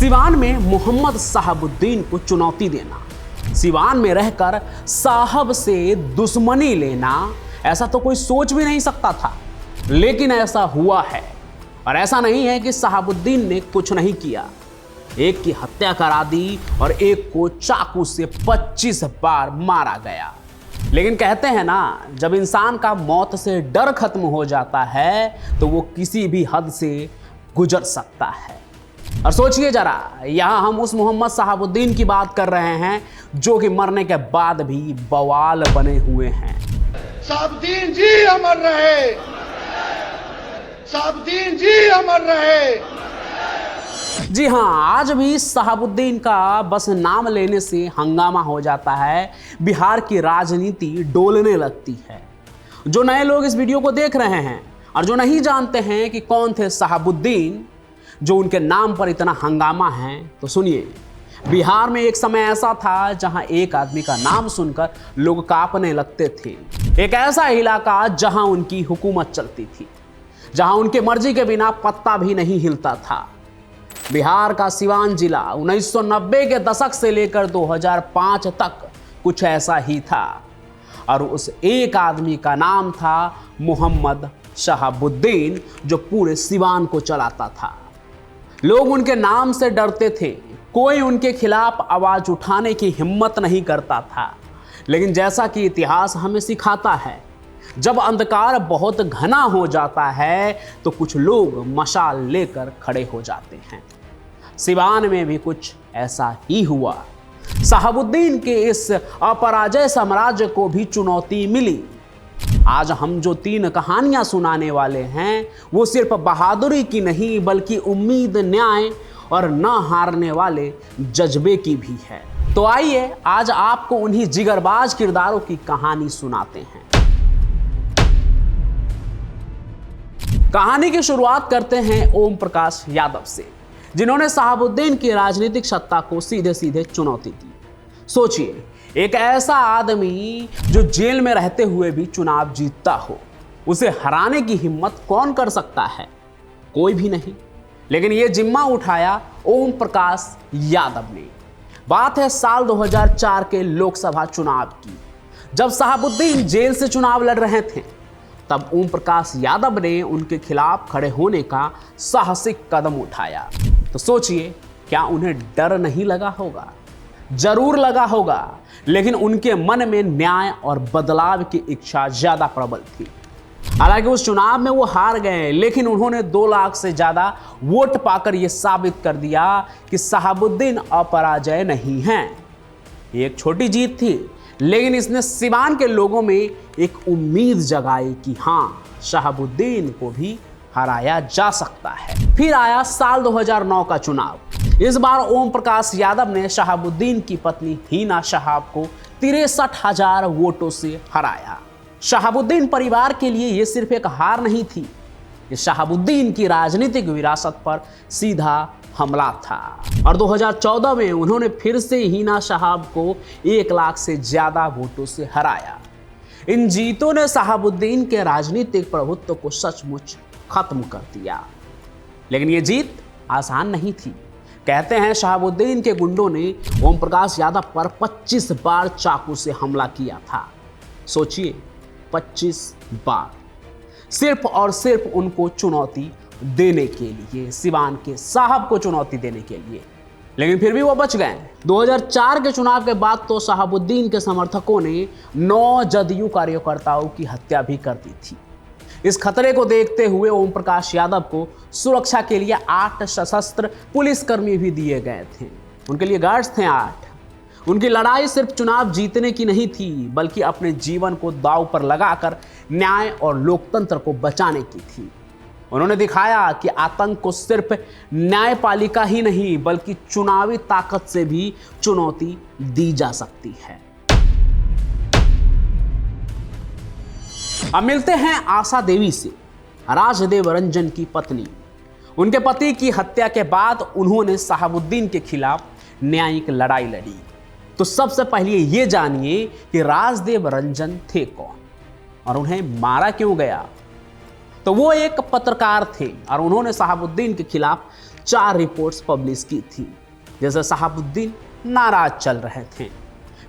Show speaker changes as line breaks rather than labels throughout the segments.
सिवान में मोहम्मद शहाबुद्दीन को चुनौती देना, सिवान में रहकर साहब से दुश्मनी लेना, ऐसा तो कोई सोच भी नहीं सकता था, लेकिन ऐसा हुआ है। और ऐसा नहीं है कि शहाबुद्दीन ने कुछ नहीं किया, एक की हत्या करा दी और एक को चाकू से 25 बार मारा गया। लेकिन कहते हैं ना, जब इंसान का मौत से डर खत्म हो जाता है तो वो किसी भी हद से गुजर सकता है। और सोचिए जरा, यहाँ हम उस मोहम्मद शहाबुद्दीन की बात कर रहे हैं जो कि मरने के बाद भी बवाल बने हुए हैं।
शहाबुद्दीन जी अमर रहे, शहाबुद्दीन जी अमर रहे।
जी हाँ, आज भी शहाबुद्दीन का बस नाम लेने से हंगामा हो जाता है, बिहार की राजनीति डोलने लगती है। जो नए लोग इस वीडियो को देख रहे हैं और जो नहीं जानते हैं कि कौन थे शहाबुद्दीन, जो उनके नाम पर इतना हंगामा है, तो सुनिए। बिहार में एक समय ऐसा था जहां एक आदमी का नाम सुनकर लोग कांपने लगते थे। एक ऐसा इलाका जहां उनकी हुकूमत चलती थी, जहां उनके मर्जी के बिना पत्ता भी नहीं हिलता था। बिहार का सिवान जिला 1990 के दशक से लेकर 2005 तक कुछ ऐसा ही था, और उस एक आदमी का नाम था मोहम्मद शहाबुद्दीन, जो पूरे सिवान को चलाता था। लोग उनके नाम से डरते थे, कोई उनके खिलाफ आवाज उठाने की हिम्मत नहीं करता था। लेकिन जैसा कि इतिहास हमें सिखाता है, जब अंधकार बहुत घना हो जाता है तो कुछ लोग मशाल लेकर खड़े हो जाते हैं। सिवान में भी कुछ ऐसा ही हुआ। शहाबुद्दीन के इस अपराजय साम्राज्य को भी चुनौती मिली। आज हम जो 3 कहानियां सुनाने वाले हैं, वो सिर्फ बहादुरी की नहीं बल्कि उम्मीद, न्याय और न हारने वाले जज्बे की भी है। तो आइए आज आपको उन्हीं जिगरबाज किरदारों की कहानी सुनाते हैं। कहानी की शुरुआत करते हैं ओम प्रकाश यादव से, जिन्होंने शहाबुद्दीन की राजनीतिक सत्ता को सीधे सीधे चुनौती दी। सोचिए, एक ऐसा आदमी जो जेल में रहते हुए भी चुनाव जीतता हो, उसे हराने की हिम्मत कौन कर सकता है? कोई भी नहीं। लेकिन यह जिम्मा उठाया ओम प्रकाश यादव ने। बात है साल 2004 के लोकसभा चुनाव की। जब शहाबुद्दीन जेल से चुनाव लड़ रहे थे, तब ओम प्रकाश यादव ने उनके खिलाफ खड़े होने का साहसिक कदम उठाया। तो सोचिए, क्या उन्हें डर नहीं लगा होगा? जरूर लगा होगा, लेकिन उनके मन में न्याय और बदलाव की इच्छा ज्यादा प्रबल थी। हालांकि उस चुनाव में वो हार गए, लेकिन उन्होंने 2 लाख से ज्यादा वोट पाकर यह साबित कर दिया कि शहाबुद्दीन अपराजय नहीं हैं। एक छोटी जीत थी, लेकिन इसने सिवान के लोगों में एक उम्मीद जगाई कि हाँ, शहाबुद्दीन को भी हराया जा सकता है। फिर आया साल 2009 का चुनाव। इस बार ओम प्रकाश यादव ने शहाबुद्दीन की पत्नी हिना शहाब को 63,000 वोटों से हराया। शहाबुद्दीन परिवार के लिए यह सिर्फ एक हार नहीं थी, ये शहाबुद्दीन की राजनीतिक विरासत पर सीधा हमला था। और 2014 में उन्होंने फिर से हिना शहाब को 1 लाख से ज्यादा वोटों से हराया। इन जीतों ने शहाबुद्दीन के राजनीतिक प्रभुत्व को सचमुच खत्म कर दिया। लेकिन यह जीत आसान नहीं थी। कहते हैं शहाबुद्दीन के गुंडों ने ओम प्रकाश यादव पर 25 बार चाकू से हमला किया था। सोचिए, 25 बार, सिर्फ और सिर्फ उनको चुनौती देने के लिए, सिवान के साहब को चुनौती देने के लिए। लेकिन फिर भी वो बच गए। 2004 के चुनाव के बाद तो शहाबुद्दीन के समर्थकों ने 9 जदयू कार्यकर्ताओं की हत्या भी कर दी थी। इस खतरे को देखते हुए ओम प्रकाश यादव को सुरक्षा के लिए 8 सशस्त्र पुलिसकर्मी भी दिए गए थे। उनके लिए गार्ड्स थे 8। उनकी लड़ाई सिर्फ चुनाव जीतने की नहीं थी, बल्कि अपने जीवन को दांव पर लगाकर न्याय और लोकतंत्र को बचाने की थी। उन्होंने दिखाया कि आतंक को सिर्फ न्यायपालिका ही नहीं बल्कि चुनावी ताकत से भी चुनौती दी जा सकती है। अब मिलते हैं आशा देवी से, राजदेव रंजन की पत्नी। उनके पति की हत्या के बाद उन्होंने शहाबुद्दीन के खिलाफ न्यायिक लड़ाई लड़ी। तो सबसे पहले ये जानिए कि राजदेव रंजन थे कौन और उन्हें मारा क्यों गया। तो वो एक पत्रकार थे और उन्होंने शहाबुद्दीन के खिलाफ 4 रिपोर्ट्स पब्लिश की थी, जैसे शहाबुद्दीन नाराज चल रहे थे।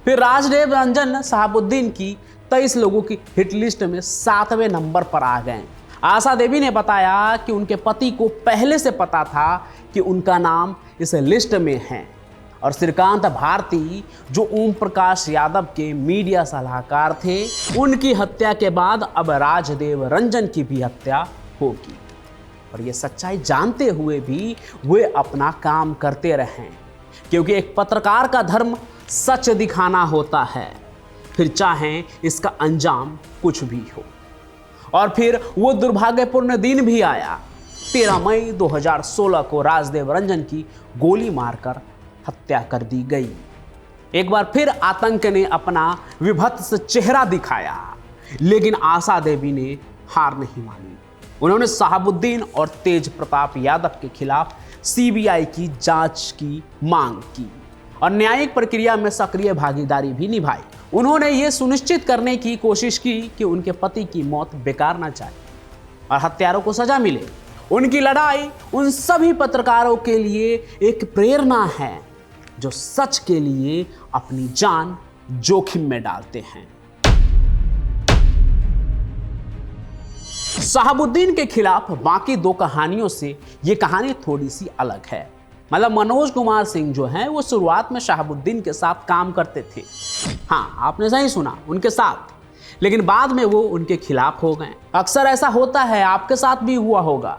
फिर राजदेव रंजन शहाबुद्दीन की 23 लोगों की हिट लिस्ट में 7वें नंबर पर आ गए। आशा देवी ने बताया कि उनके पति को पहले से पता था कि उनका नाम इस लिस्ट में है, और श्रीकांत भारती जो ओम प्रकाश यादव के मीडिया सलाहकार थे, उनकी हत्या के बाद अब राजदेव रंजन की भी हत्या होगी। और ये सच्चाई जानते हुए भी वे अपना काम करते रहे, क्योंकि एक पत्रकार का धर्म सच दिखाना होता है, फिर चाहे इसका अंजाम कुछ भी हो। और फिर वो दुर्भाग्यपूर्ण दिन भी आया। 13 मई 2016 को राजदेव रंजन की गोली मारकर हत्या कर दी गई। एक बार फिर आतंक ने अपना विभत्स चेहरा दिखाया, लेकिन आशा देवी ने हार नहीं मानी। उन्होंने शहाबुद्दीन और तेज प्रताप यादव के खिलाफ सीबीआई की जांच की मांग की और न्यायिक प्रक्रिया में सक्रिय भागीदारी भी निभाई। उन्होंने ये सुनिश्चित करने की कोशिश की कि उनके पति की मौत बेकार ना जाए और हत्यारों को सजा मिले। उनकी लड़ाई उन सभी पत्रकारों के लिए एक प्रेरणा है जो सच के लिए अपनी जान जोखिम में डालते हैं। शहाबुद्दीन के खिलाफ बाकी 2 कहानियों से ये कहानी थोड़ी सी अलग है। मतलब मनोज कुमार सिंह जो हैं वो शुरुआत में शहाबुद्दीन के साथ काम करते थे। हाँ, आपने सही सुना, उनके साथ, लेकिन बाद में वो उनके खिलाफ हो गए। अक्सर ऐसा होता है, आपके साथ भी हुआ होगा।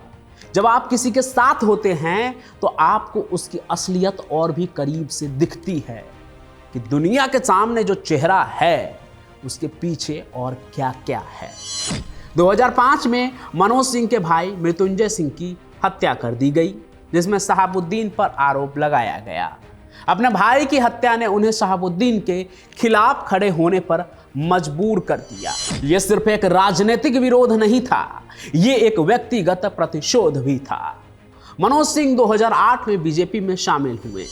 जब आप किसी के साथ होते हैं तो आपको उसकी असलियत और भी करीब से दिखती है कि दुनिया के सामने जो चेहरा है उसके पीछे और क्या क्या है। 2005 में मनोज सिंह के भाई मृत्युंजय सिंह की हत्या कर दी गई, जिसमें शहाबुद्दीन पर आरोप लगाया गया। अपने भाई की हत्या ने उन्हें शहाबुद्दीन के खिलाफ खड़े होने पर मजबूर कर दिया। यह सिर्फ एक राजनीतिक विरोध नहीं था, ये एक व्यक्तिगत प्रतिशोध भी था। मनोज सिंह 2008 में बीजेपी में शामिल हुए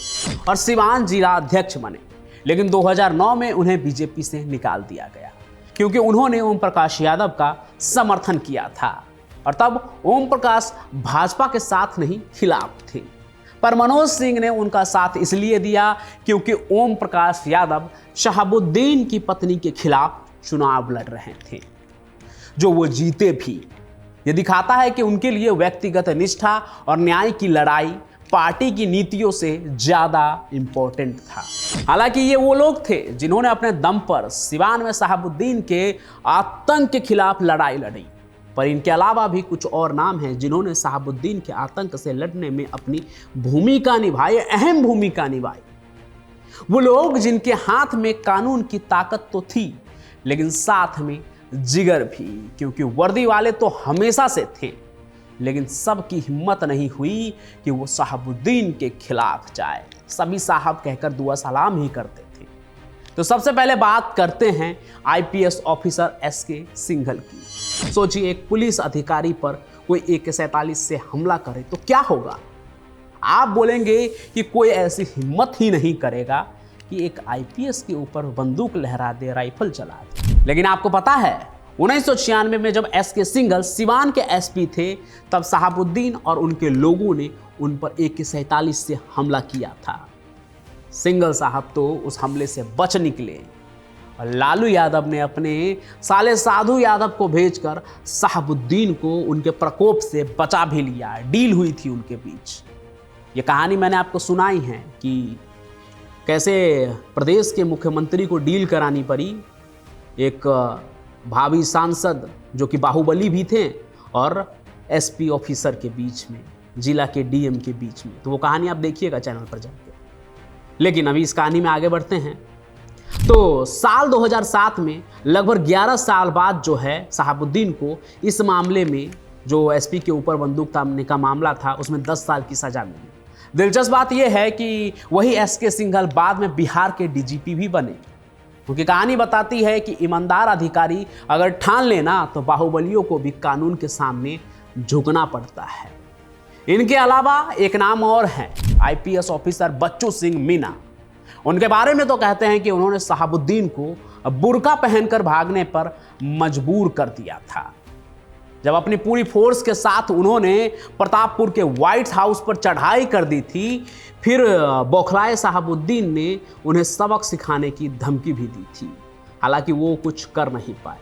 और सिवान जिला अध्यक्ष बने, लेकिन 2009 में उन्हें बीजेपी से निकाल दिया गया क्योंकि उन्होंने ओम प्रकाश यादव का समर्थन किया था और तब ओम प्रकाश भाजपा के साथ नहीं, खिलाफ थे। पर मनोज सिंह ने उनका साथ इसलिए दिया क्योंकि ओम प्रकाश यादव शहाबुद्दीन की पत्नी के खिलाफ चुनाव लड़ रहे थे, जो वो जीते भी। ये दिखाता है कि उनके लिए व्यक्तिगत निष्ठा और न्याय की लड़ाई पार्टी की नीतियों से ज्यादा इंपॉर्टेंट था। हालांकि ये वो लोग थे जिन्होंने अपने दम पर सिवान में शहाबुद्दीन के आतंक के खिलाफ लड़ाई लड़ी, पर इनके अलावा भी कुछ और नाम हैं जिन्होंने शहाबुद्दीन के आतंक से लड़ने में अपनी भूमिका निभाई, अहम भूमिका निभाई। वो लोग जिनके हाथ में कानून की ताकत तो थी, लेकिन साथ में जिगर भी, क्योंकि वर्दी वाले तो हमेशा से थे, लेकिन सबकी हिम्मत नहीं हुई कि वो शहाबुद्दीन के खिलाफ जाए। सभी साहब कहकर दुआ सलाम ही करते थे। तो सबसे पहले बात करते हैं आईपीएस ऑफिसर एसके सिंघल की। सोचिए, एक पुलिस अधिकारी पर कोई AK-47 से हमला करे तो क्या होगा? आप बोलेंगे कि कोई ऐसी हिम्मत ही नहीं करेगा कि एक आईपीएस के ऊपर बंदूक लहरा दे, राइफल चला दे। लेकिन आपको पता है 1996 में जब एसके सिंघल सिवान के एसपी थे, तब शहाबुद्दीन और उनके लोगों ने उन पर AK-47 से हमला किया था। सिंघल साहब तो उस हमले से बच निकले और लालू यादव ने अपने साले साधु यादव को भेजकर शहाबुद्दीन को उनके प्रकोप से बचा भी लिया। डील हुई थी उनके बीच। ये कहानी मैंने आपको सुनाई है कि कैसे प्रदेश के मुख्यमंत्री को डील करानी पड़ी एक भावी सांसद जो कि बाहुबली भी थे और एसपी ऑफिसर के बीच में, जिला के डीएम के बीच में। तो वो कहानी आप देखिएगा चैनल पर जाकर। लेकिन अभी इस कहानी में आगे बढ़ते हैं। तो साल 2007 में लगभग 11 साल बाद जो है शहाबुद्दीन को इस मामले में, जो एसपी के ऊपर बंदूक तानने का मामला था, उसमें 10 साल की सजा मिली। दिलचस्प बात यह है कि वही एसके सिंघल बाद में बिहार के डीजीपी भी बने, क्योंकि कहानी बताती है कि ईमानदार अधिकारी अगर ठान लेना तो बाहुबलियों को भी कानून के सामने झुकना पड़ता है। इनके अलावा एक नाम और है, आईपीएस ऑफिसर बच्चू सिंह मीना। उनके बारे में तो कहते हैं कि उन्होंने शहाबुद्दीन को बुर्का पहनकर भागने पर मजबूर कर दिया था। जब अपनी पूरी फोर्स के साथ उन्होंने प्रतापपुर के व्हाइट हाउस पर चढ़ाई कर दी थी, फिर बौखलाए शहाबुद्दीन ने उन्हें सबक सिखाने की धमकी भी दी थी। हालांकि वो कुछ कर नहीं पाए।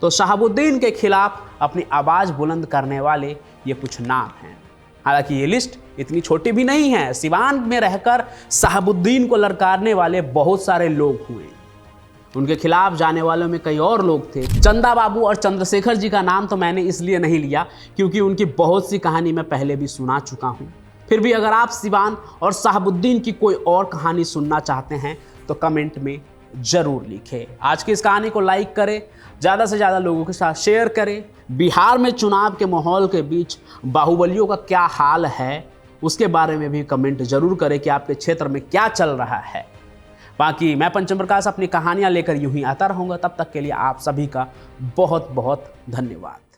तो शहाबुद्दीन के खिलाफ अपनी आवाज़ बुलंद करने वाले ये कुछ नाम हैं। हालांकि ये लिस्ट इतनी छोटी भी नहीं है। सिवान में रहकर शहाबुद्दीन को ललकारने वाले बहुत सारे लोग हुए। उनके खिलाफ जाने वालों में कई और लोग थे। चंदा बाबू और चंद्रशेखर जी का नाम तो मैंने इसलिए नहीं लिया क्योंकि उनकी बहुत सी कहानी मैं पहले भी सुना चुका हूँ। फिर भी अगर आप सिवान और शहाबुद्दीन की कोई और कहानी सुनना चाहते हैं तो कमेंट में ज़रूर लिखें। आज की इस कहानी को लाइक करें, ज़्यादा से ज़्यादा लोगों के साथ शेयर करें। बिहार में चुनाव के माहौल के बीच बाहुबलियों का क्या हाल है उसके बारे में भी कमेंट जरूर करें कि आपके क्षेत्र में क्या चल रहा है। बाकी मैं पंचम प्रकाश अपनी कहानियाँ लेकर यूं ही आता रहूँगा। तब तक के लिए आप सभी का बहुत बहुत धन्यवाद।